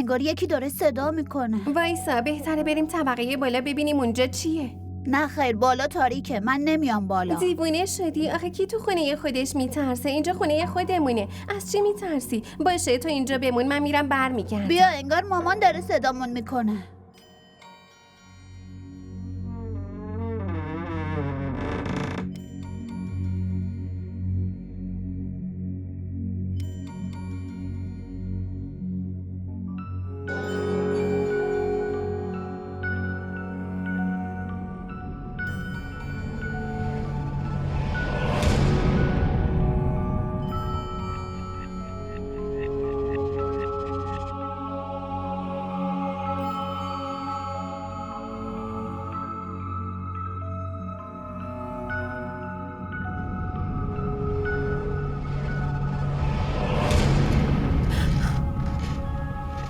انگار یکی داره صدا میکنه. وایسا، بهتره بریم طبقه بالا ببینیم اونجا چیه. نه خیر، بالا تاریکه، من نمیام بالا. دیوونه شدی؟ آخه کی تو خونه خودش میترسه؟ اینجا خونه خودمونه. از چی میترسی؟ باشه تو اینجا بمون، من میرم برمیگردم. بیا، انگار مامان داره صدامون میکنه.